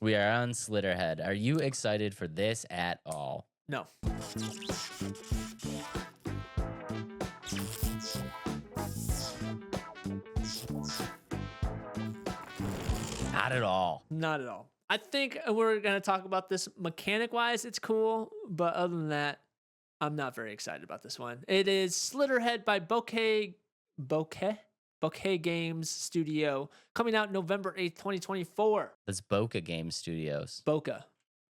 We are on Slitterhead. Are you excited for this at all? No. Not at all. Not at all. I think we're going to talk about this mechanic wise. It's cool. But other than that, I'm not very excited about this one. It is Slitterhead by Bokeh Games Studio, coming out November 8th, 2024. That's Bokeh Game Studios. Bokeh.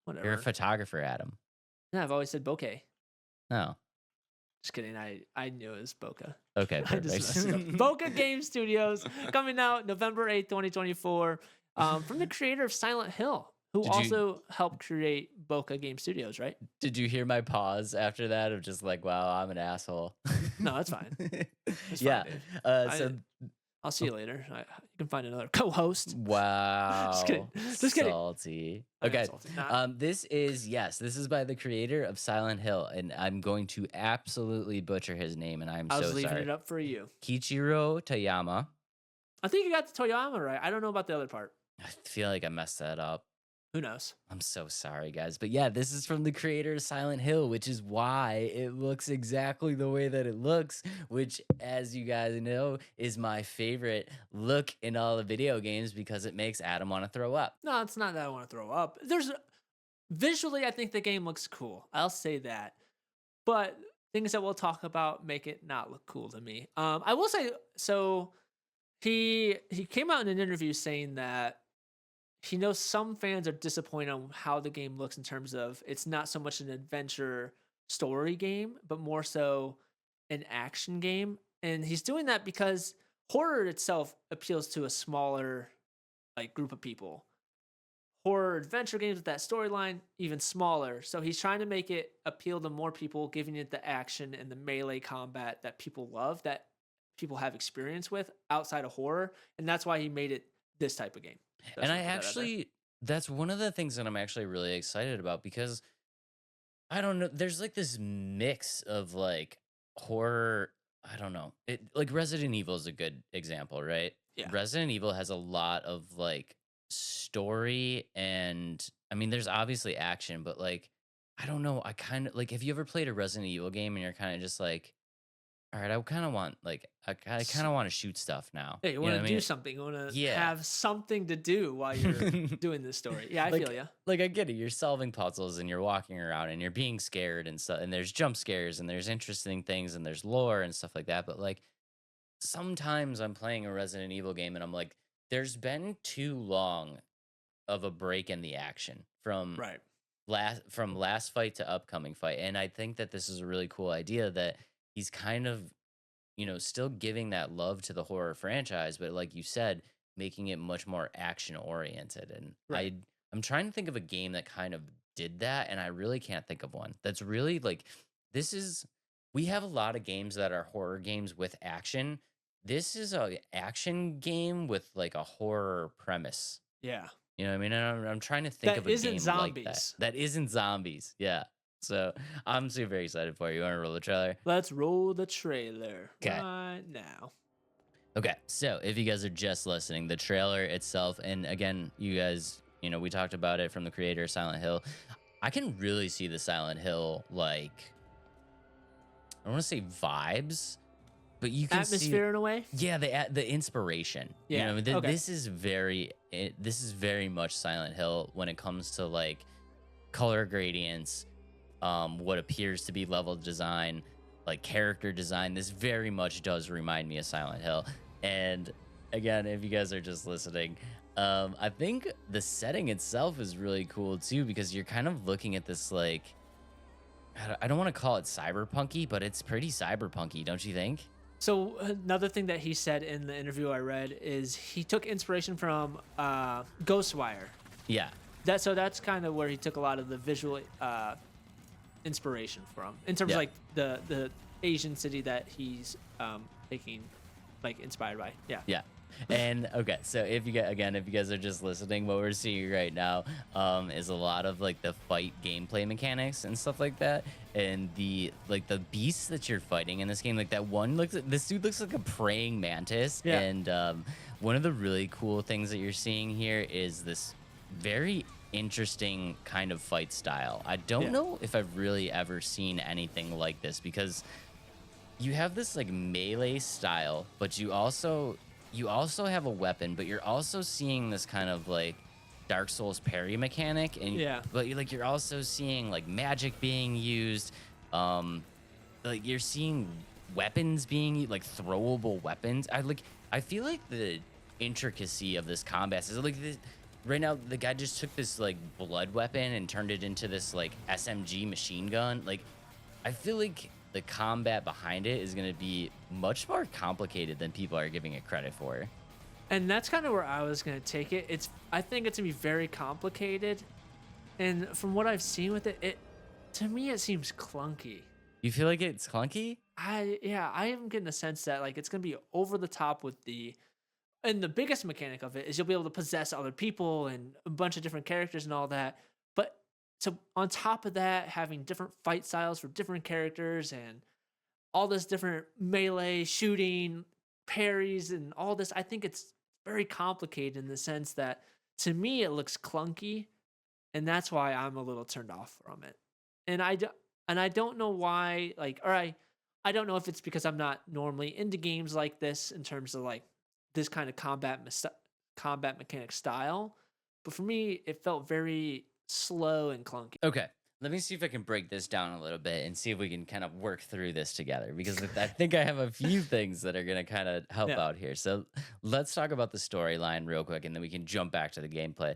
Whatever. You're a photographer, Adam. Yeah, I've always said bokeh. No. Just kidding. I knew it was Bokeh. Okay, I just messed it up. perfect. Bokeh Game Studios, coming out November 8th, 2024. From the creator of Silent Hill, who Did you- also helped create Bokeh Game Studios, right? Did you hear my pause after that of just like, wow, I'm an asshole? No, that's fine. It's yeah. fine, dude. So I'll see you later. You can find another co-host. wow. Just kidding. Just kidding. Salty. I am Okay. salty. Nah. This is by the creator of Silent Hill, and I'm going to absolutely butcher his name, and I'm I was so leaving sorry. it up for you. Keiichiro Toyama. I think you got the Toyama right. I don't know about the other part. I feel like I messed that up. Who knows? I'm so sorry, guys. But yeah, this is from the creator of Silent Hill, which is why it looks exactly the way that it looks, which, as you guys know, is my favorite look in all the video games because it makes Adam want to throw up. No, it's not that I want to throw up. Visually, I think the game looks cool. I'll say that. But things that we'll talk about make it not look cool to me. I will say, so he came out in an interview saying that he knows some fans are disappointed on how the game looks in terms of it's not so much an adventure story game, but more so an action game. And he's doing that because horror itself appeals to a smaller group of people. Horror adventure games with that storyline, even smaller. So he's trying to make it appeal to more people, giving it the action and the melee combat that people love, that people have experience with outside of horror. And that's why he made it this type of game. And that's one of the things that I'm actually really excited about because I don't know, there's like this mix of like horror. I don't know. It like Resident Evil is a good example, right? Yeah. Resident Evil has a lot of like story and I mean, there's obviously action, but like, I don't know. I kind of like, have you ever played a Resident Evil game and you're kind of just like, all right, I kind of want like, I kind of want to shoot stuff now. Hey, you want to do something. You want to have something to do while you're doing this story. Yeah, I feel you. Like I get it. You're solving puzzles and you're walking around and you're being scared and stuff. And there's jump scares and there's interesting things and there's lore and stuff like that. But like sometimes I'm playing a Resident Evil game and I'm like, there's been too long of a break in the action from last fight to upcoming fight. And I think that this is a really cool idea that he's kind of, you know, still giving that love to the horror franchise, but like you said, making it much more action oriented. And I'm trying to think of a game that kind of did that, and I really can't think of one. That's really like we have a lot of games that are horror games with action. This is a action game with like a horror premise. Yeah. You know what I mean? And I'm trying to think of a game zombies. like that. That isn't zombies. Yeah. So I'm super excited for you. You want to roll the trailer? Let's roll the trailer right now. Okay, so if you guys are just listening, the trailer itself, and again, you guys, you know, we talked about it from the creator of Silent Hill. I can really see the Silent Hill, like, I don't want to say vibes, but you can atmosphere see, in a way. Yeah, the inspiration. Yeah, you know, this is very much Silent Hill when it comes to like color gradients. What appears to be level design, like character design. This very much does remind me of Silent Hill. And again, if you guys are just listening, I think the setting itself is really cool too, because you're kind of looking at this like, I don't want to call it cyberpunky, but it's pretty cyberpunky, don't you think? So another thing that he said in the interview I read is he took inspiration from Ghostwire. Yeah. That's kind of where he took a lot of the visual inspiration from, in terms of like the Asian city that he's taking like inspired by. Yeah. And okay, so if you guys are just listening, what we're seeing right now is a lot of like the fight gameplay mechanics and stuff like that, and the beasts that you're fighting in this game, like this dude looks like a praying mantis. And one of the really cool things that you're seeing here is this very interesting kind of fight style. I don't Yeah. know if I've really ever seen anything like this because you have this like melee style, but you also have a weapon, but you're also seeing this kind of like Dark Souls parry mechanic, and Yeah. but you're also seeing like magic being used. Um, like you're seeing weapons being like throwable weapons. I feel like the intricacy of this combat is like this right now the guy just took this like blood weapon and turned it into this like SMG machine gun. Like I feel like the combat behind it is going to be much more complicated than people are giving it credit for. And that's kind of where I was gonna take it. I think it's gonna be very complicated, and from what I've seen with it, to me it seems clunky. You feel like it's clunky? I am getting a sense that like it's gonna be over the top with and the biggest mechanic of it is you'll be able to possess other people and a bunch of different characters and all that. But so on top of that, having different fight styles for different characters and all this different melee shooting, parries, and all this, I think it's very complicated in the sense that to me it looks clunky, and that's why I'm a little turned off from it. And I don't know why, like, or I don't know if it's because I'm not normally into games like this in terms of like this kind of combat mechanic style, but for me it felt very slow and clunky. Okay. Let me see if I can break this down a little bit and see if we can kind of work through this together because I think I have a few things that are going to kind of help Yeah. out here. So let's talk about the storyline real quick and then we can jump back to the gameplay.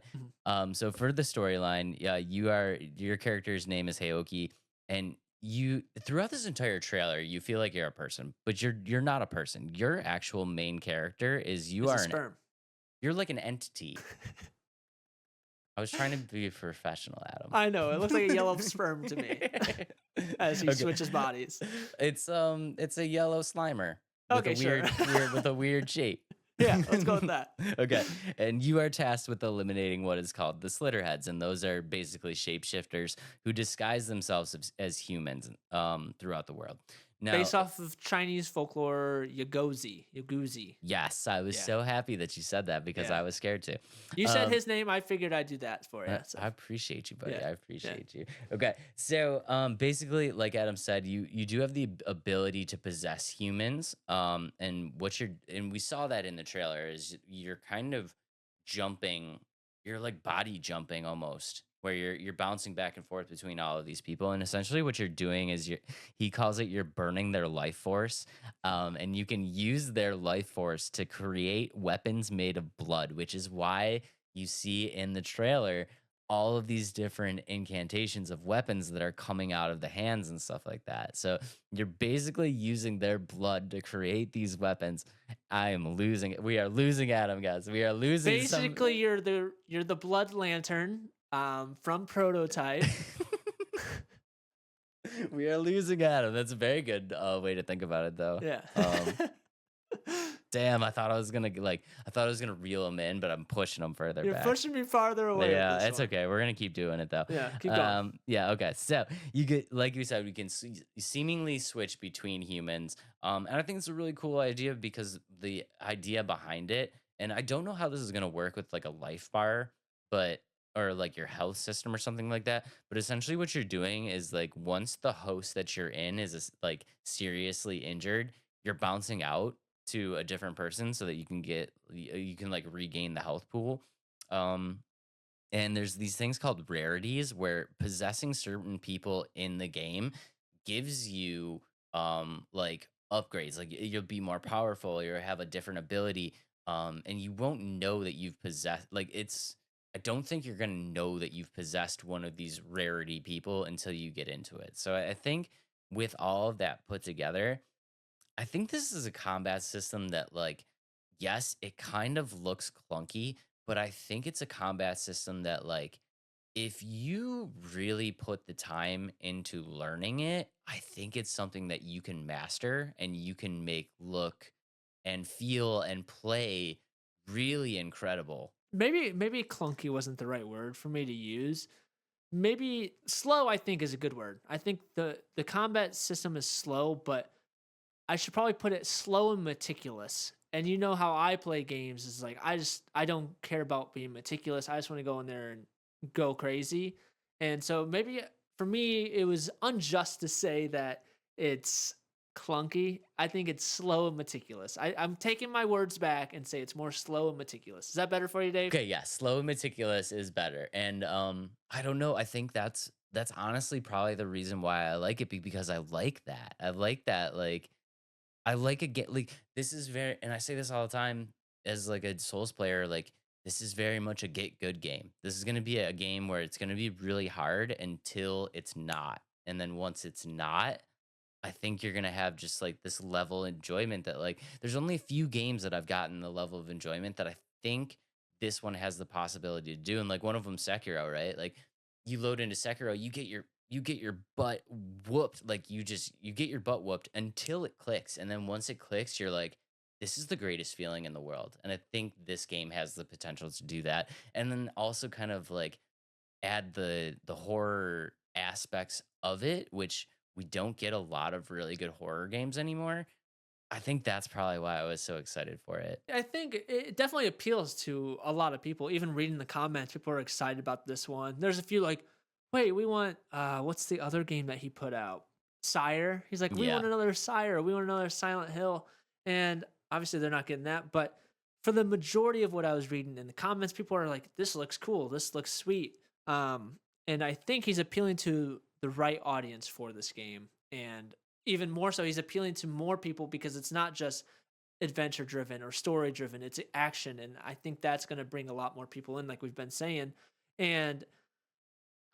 Mhm. So for the storyline, yeah, your character's name is Hyoki, and you throughout this entire trailer, you feel like you're a person, but you're not a person. Your actual main character is It's a sperm. you're like an entity. I was trying to be professional, Adam. I know, it looks like a yellow sperm to me as he Okay. switches bodies. It's a yellow Slimer with a Okay, sure. weird shape. Yeah, let's go with that. Okay. And you are tasked with eliminating what is called the Slitterheads, and those are basically shapeshifters who disguise themselves as humans throughout the world. Now, Based off of Chinese folklore, Yaguzi. yes, I was Yeah, so happy that you said that because yeah. I was scared to. You said Um, his name, I figured I'd do that for you. So I appreciate you, buddy. yeah, I yeah, appreciate you. Okay, so basically, like Adam said, you do have the ability to possess humans. And we saw that in the trailer is you're kind of jumping, you're like body jumping almost, where you're bouncing back and forth between all of these people, and essentially what you're doing is he calls it you're burning their life force, and you can use their life force to create weapons made of blood, which is why you see in the trailer all of these different incantations of weapons that are coming out of the hands and stuff like that. So you're basically using their blood to create these weapons. I am losing it. We are losing Adam, guys. We are losing some. basically you're the Blood Lantern from Prototype. We are losing Adam. That's a very good way to think about it, though. Yeah. Um, Damn, I thought I was gonna reel him in, but I'm pushing him further You're back. pushing me farther away with Yeah, this it's one. okay. We're gonna keep doing it though. Yeah, keep going. Yeah, okay. So you get, like you said, we can seemingly switch between humans. And I think it's a really cool idea because the idea behind it, and I don't know how this is gonna work with like a life bar, but or like your health system or something like that. But essentially, what you're doing is like once the host that you're in is like seriously injured, you're bouncing out to a different person so that you can like regain the health pool. Um, and there's these things called rarities where possessing certain people in the game gives you like upgrades. Like you'll be more powerful, you'll have a different ability. And you won't know that you've possessed like it's I don't think you're gonna know that you've possessed one of these rarity people until you get into it. So I think with all of that put together, I think this is a combat system that, like, yes, it kind of looks clunky, but I think it's a combat system that, like, if you really put the time into learning it, I think it's something that you can master and you can make look and feel and play really incredible. Maybe clunky wasn't the right word for me to use. Maybe slow I think is a good word. I think the combat system is slow, but I should probably put it slow and meticulous. And you know how I play games is like I don't care about being meticulous. I just want to go in there and go crazy. And so maybe for me it was unjust to say that it's clunky. I think it's slow and meticulous. I'm taking my words back and say it's more slow and meticulous. Is that better for you, Dave? Okay, yeah, slow and meticulous is better. And I don't know, I think that's honestly probably the reason why I like it because I like that. I like that like I like a get like this is very and I say this all the time as like a Souls player, like this is very much a get good game. This is gonna be a game where it's gonna be really hard until it's not. And then once it's not, I think you're gonna have just like this level enjoyment that like there's only a few games that I've gotten the level of enjoyment that I think this one has the possibility to do. And like one of them Sekiro, right? Like you load into Sekiro, you get your butt whooped. Like you get your butt whooped until it clicks. And then once it clicks, you're like, this is the greatest feeling in the world. And I think this game has the potential to do that. And then also kind of like add the horror aspects of it, which we don't get a lot of really good horror games anymore. I think that's probably why I was so excited for it. I think it definitely appeals to a lot of people. Even reading the comments, people are excited about this one. There's a few like, wait, we want what's the other game that he put out? Sire. He's like, we want Yeah. another Sire. We want another Silent Hill. And obviously they're not getting that. But for the majority of what I was reading in the comments, people are like, this looks cool. This looks sweet. And I think he's appealing to the right audience for this game. And even more so, he's appealing to more people because it's not just adventure driven or story driven. It's action, and I think that's going to bring a lot more people in, like we've been saying. And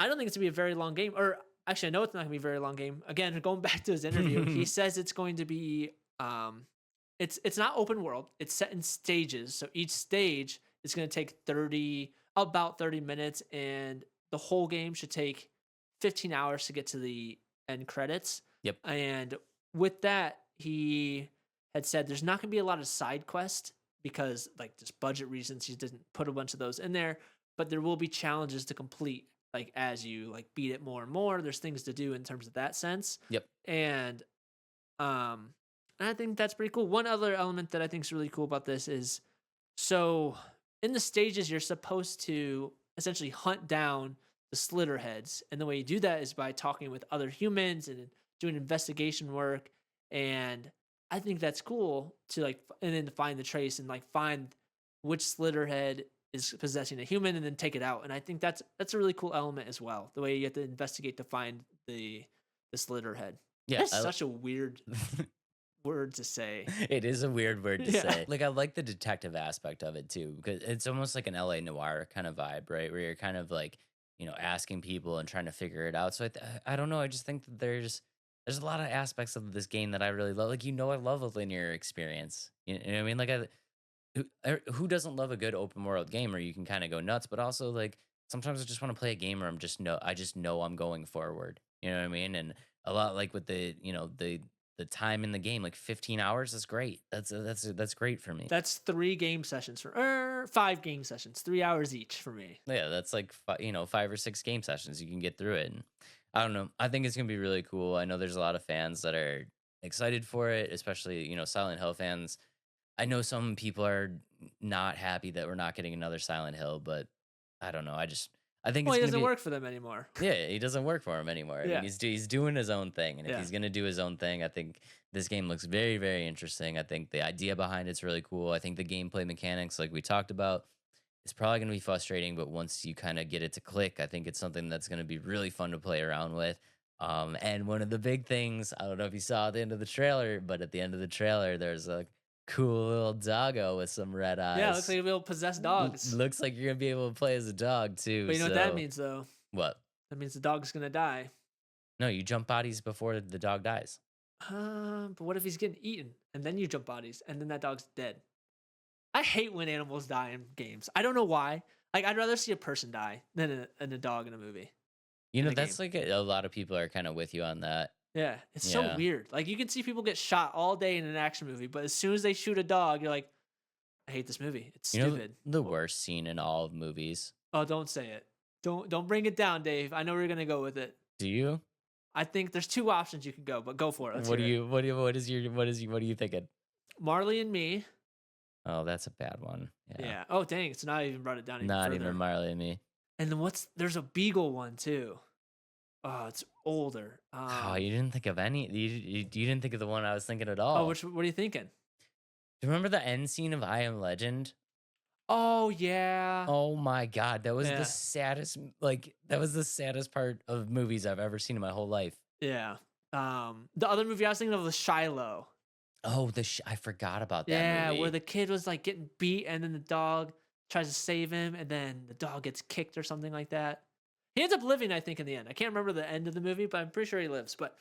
I don't think it's gonna be a very long game. Or actually, I know it's not gonna be a very long game. Again, going back to his interview, he says it's going to be it's not open world. It's set in stages. So each stage is going to take about 30 minutes, and the whole game should take 15 hours to get to the end credits. Yep. And with that, he had said there's not going to be a lot of side quests because, like, just budget reasons, he didn't put a bunch of those in there. But there will be challenges to complete, like as you like beat it more and more. There's things to do in terms of that sense. Yep. And um, I think that's pretty cool. One other element that I think is really cool about this is so in the stages, you're supposed to essentially hunt down the Slitterheads. And the way you do that is by talking with other humans and doing investigation work. And I think that's cool to like, and then to find the trace and like find which Slitterhead is possessing a human and then take it out. And I think that's a really cool element as well. The way you have to investigate to find the Slitterhead. Yeah. That's such a weird word to say. It is a weird word to Yeah. say. Like I like the detective aspect of it too, because it's almost like an LA noir kind of vibe, right? Where you're kind of like, asking people and trying to figure it out. So I don't know. I just think that there's a lot of aspects of this game that I really love. Like I love a linear experience. You know what I mean? Like who doesn't love a good open world game where you can kind of go nuts, but also like sometimes I just want to play a game where I just know I'm going forward. You know what I mean? And a lot like with the time in the game, like 15 hours is great. That's great for me. That's 3 game sessions for 5 game sessions, 3 hours each for me. Yeah, that's like 5 or 6 game sessions you can get through it. And I don't know. I think it's gonna be really cool. I know there's a lot of fans that are excited for it, especially Silent Hill fans. I know some people are not happy that we're not getting another Silent Hill, but I don't know. I think Well, it's he gonna doesn't be work for them anymore. yeah. He doesn't work for him anymore. I Yeah. mean, he's doing his own thing, and if Yeah. he's gonna do his own thing, I think this game looks very very interesting. I think the idea behind it's really cool. I think the gameplay mechanics, like we talked about, it's probably gonna be frustrating, but once you kind of get it to click, I think it's something that's gonna be really fun to play around with. And one of the big things, I don't know if you saw at the end of the trailer, but at the end of the trailer, there's a cool little doggo with some red Yeah, it looks eyes. like you'll be able to possess dogs. Looks like you're gonna be able to play as a dog too. But you know what that So means, though? what? That means the dog's gonna die. No, you jump bodies before the dog dies. But what if he's getting eaten and then you jump bodies and then that dog's dead? I hate when animals die in games. I don't know why. Like I'd rather see a person die than a dog in a movie. That's like a lot of people are kind of with you on that. Yeah, it's so Yeah. weird. Like you can see people get shot all day in an action movie, but as soon as they shoot a dog, you're like, I hate this movie. It's You know stupid. the worst scene in all of movies. Oh, don't say it. Don't bring it down, Dave. I know where you're gonna go with it. Do you? I think there's 2 options you could go, but go for it. Let's What do hear it. you what do you what is you thinking? Marley and Me Oh, that's a bad one. Yeah. Yeah. Oh dang, it's not even brought it down even Not even further. Marley and Me. And then there's a beagle one too. Oh, it's older. Oh, you didn't think of any. You didn't think of the one I was thinking at Oh, all. which what are you thinking? Do you remember the end scene of I Am Legend? Oh yeah. Oh my god, that was the Yeah. saddest. Like that was the saddest part of movies I've ever seen in my whole life. Yeah. The other movie I was thinking of was Shiloh. Oh, I forgot about that Yeah, where movie. the kid was like getting beat and then the dog tries to save him and then the dog gets kicked or something like that. He ends up living, I think, in the end. I can't remember the end of the movie, but I'm pretty sure he lives. But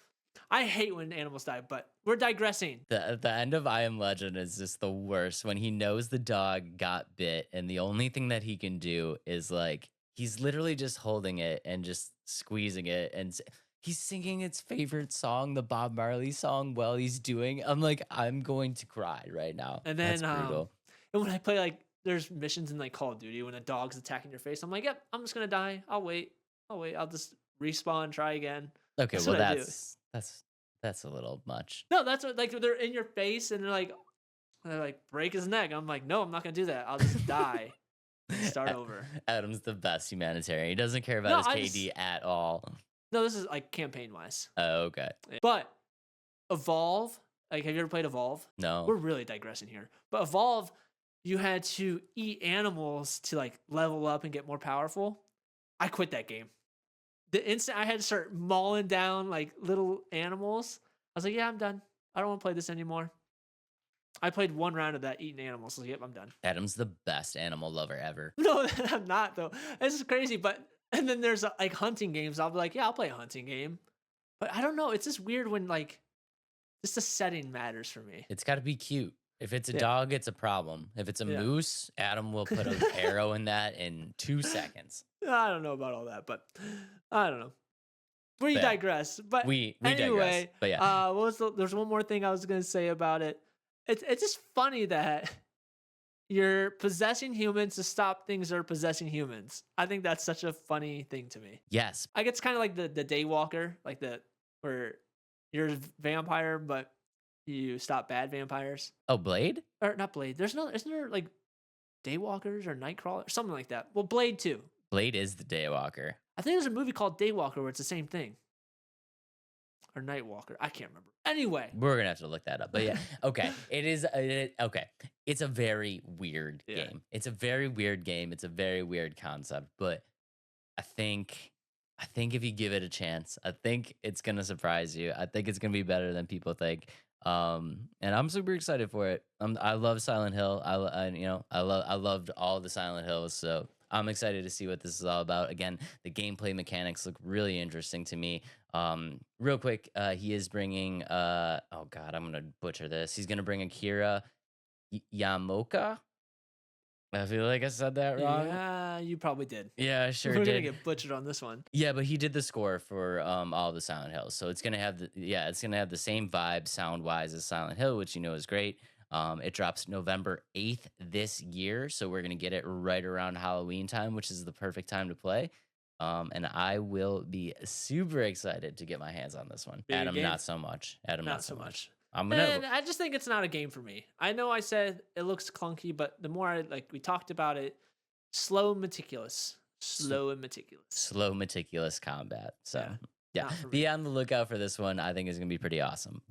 I hate when animals die, but we're digressing. The end of I Am Legend is just the worst when he knows the dog got bit and the only thing that he can do is like he's literally just holding it and just squeezing it and he's singing its favorite song, the Bob Marley song while he's doing. I'm like I'm going to cry right now. And That's then brutal. and when I play like there's missions in like Call of Duty when a dog's attacking your face, I'm like, yep, I'm just gonna die. I'll wait. I'll wait. I'll just respawn, try again. Okay, That's well what I do. that's a little much. No, that's what like they're in your face and they're like break his neck. I'm like, no, I'm not gonna do that. I'll just die and start over. Adam's the best humanitarian. He doesn't care No, about his KD at all. no, this is like campaign wise. Oh, okay. But Evolve, like have you ever played Evolve? No. We're really digressing here. But Evolve, you had to eat animals to like level up and get more powerful. I quit that game. The instant I had to start mauling down like little animals, I was like, yeah, I'm done. I don't want to play this anymore. I played one round of that eating animals. So yep, I'm done. Adam's the best animal lover ever. No, I'm not though. This is crazy. But and then there's like hunting games. I'll be like, yeah, I'll play a hunting game. But I don't know. It's just weird when like just the setting matters for me. It's got to be cute. If it's a Yeah. dog, it's a problem. If it's a Yeah. moose, Adam will put an arrow in that in 2 seconds. I don't know about all that, but I don't know. We Yeah. digress. But We anyway, digress. But yeah, there's one more thing I was gonna say about it. It's just funny that you're possessing humans to stop things that are possessing humans. I think that's such a funny thing to me. yes. Like it's kind of like the Daywalker, like where you're a vampire, but you stop bad vampires. Oh, Blade? Or not Blade. Isn't there like Daywalkers or Nightcrawler, something like that? Well, Blade too. Blade is the Daywalker. I think there's a movie called Daywalker where it's the same thing. Or Nightwalker. I can't remember. Anyway. We're gonna have to look that up. But yeah, okay. Okay. It's a very weird Yeah. game. It's a very weird game. It's a very weird concept. But I think if you give it a chance, I think it's gonna surprise you. I think it's gonna be better than people think. And I'm super excited for it. I love Silent Hill. I loved all the Silent Hills. So I'm excited to see what this is all about. Again, the gameplay mechanics look really interesting to me. Real quick, he is bringing oh god, I'm gonna butcher this. He's gonna bring Akira Yamoka. I feel like I said that wrong. Yeah, you probably did. Yeah, I sure We're did. gonna get butchered on this one. Yeah, but he did the score for all the Silent Hills, so it's gonna have the same vibe sound wise as Silent Hill, which is great. It drops November 8th this year, so we're gonna get it right around Halloween time, which is the perfect time to play. And I will be super excited to get my hands on this one. Big Adam, game. not so much. Adam, Not not so so much. much. I'm And gonna. I just think it's not a game for me. I know I said it looks clunky, but the more we talked about it, slow and meticulous. Slow and meticulous. Slow, meticulous combat. So, Yeah, yeah, not for me. be on the lookout for this one. I think it's gonna be pretty awesome.